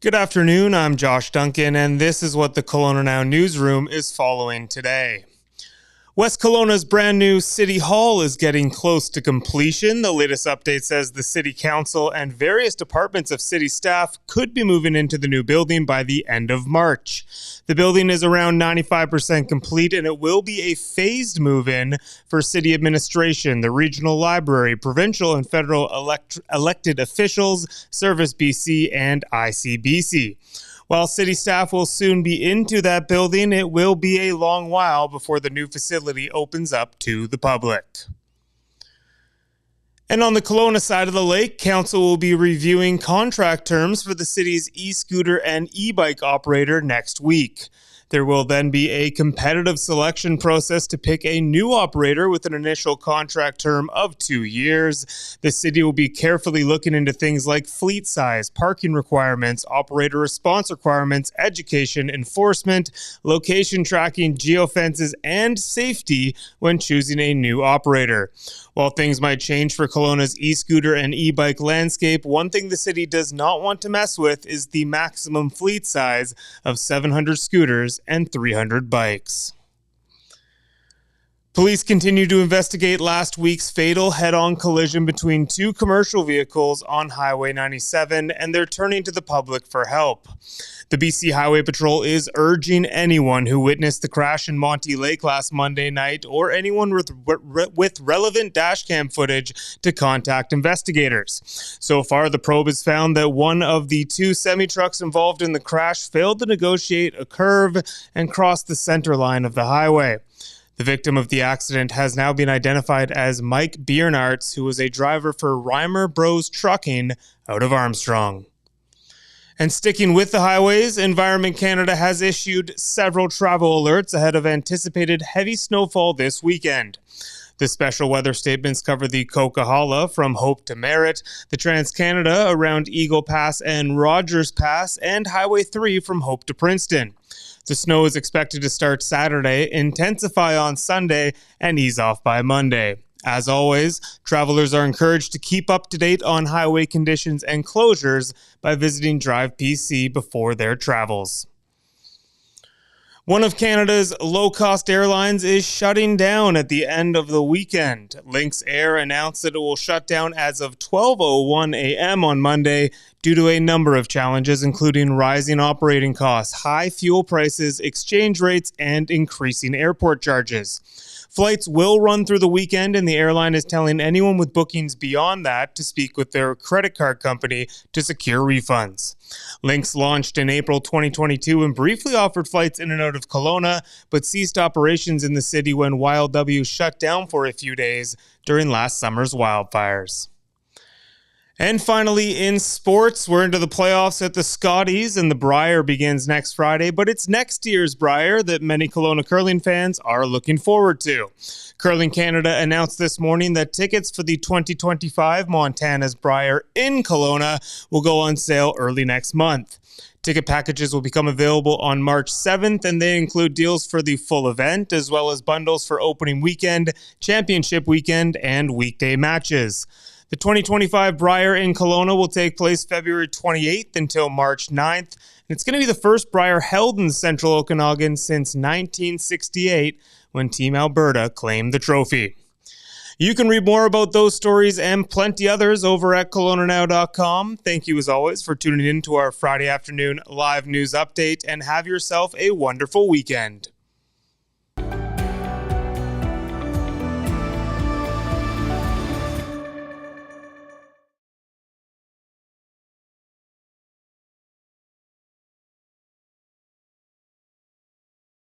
Good afternoon, I'm Josh Duncan, and this is what the Kelowna Now newsroom is following today. West Kelowna's brand new City Hall is getting close to completion. The latest update says the City Council and various departments of city staff could be moving into the new building by the end of March. The building is around 95% complete, and it will be a phased move-in for city administration, the regional library, provincial and federal elected officials, Service BC, and ICBC. While city staff will soon be into that building, it will be a long while before the new facility opens up to the public. And on the Kelowna side of the lake, council will be reviewing contract terms for the city's e-scooter and e-bike operator next week. There will then be a competitive selection process to pick a new operator with an initial contract term of 2 years. The city will be carefully looking into things like fleet size, parking requirements, operator response requirements, education, enforcement, location tracking, geofences, and safety when choosing a new operator. While things might change for Kelowna's e-scooter and e-bike landscape, one thing the city does not want to mess with is the maximum fleet size of 700 scooters and 300 bikes. Police continue to investigate last week's fatal head-on collision between two commercial vehicles on Highway 97, and they're turning to the public for help. The BC Highway Patrol is urging anyone who witnessed the crash in Monty Lake last Monday night or anyone with relevant dashcam footage to contact investigators. So far, the probe has found that one of the two semi-trucks involved in the crash failed to negotiate a curve and crossed the center line of the highway. The victim of the accident has now been identified as Mike Biernartz, who was a driver for Reimer Bros Trucking out of Armstrong. And sticking with the highways, Environment Canada has issued several travel alerts ahead of anticipated heavy snowfall this weekend. The special weather statements cover the Coquihalla from Hope to Merritt, the Trans-Canada around Eagle Pass and Rogers Pass, and Highway 3 from Hope to Princeton. The snow is expected to start Saturday, intensify on Sunday, and ease off by Monday. As always, travelers are encouraged to keep up to date on highway conditions and closures by visiting Drive PC before their travels. One of Canada's low-cost airlines is shutting down at the end of the weekend. Lynx Air announced that it will shut down as of 12:01 a.m. on Monday due to a number of challenges, including rising operating costs, high fuel prices, exchange rates, and increasing airport charges. Flights will run through the weekend, and the airline is telling anyone with bookings beyond that to speak with their credit card company to secure refunds. Lynx launched in April 2022 and briefly offered flights in and out of Kelowna, but ceased operations in the city when Wild W shut down for a few days during last summer's wildfires. And finally, in sports, we're into the playoffs at the Scotties, and the Brier begins next Friday, but it's next year's Brier that many Kelowna curling fans are looking forward to. Curling Canada announced this morning that tickets for the 2025 Montana's Brier in Kelowna will go on sale early next month. Ticket packages will become available on March 7th, and they include deals for the full event, as well as bundles for opening weekend, championship weekend, and weekday matches. The 2025 Brier in Kelowna will take place February 28th until March 9th, and it's going to be the first Brier held in Central Okanagan since 1968, when Team Alberta claimed the trophy. You can read more about those stories and plenty others over at KelownaNow.com. Thank you, as always, for tuning in to our Friday afternoon live news update, and have yourself a wonderful weekend.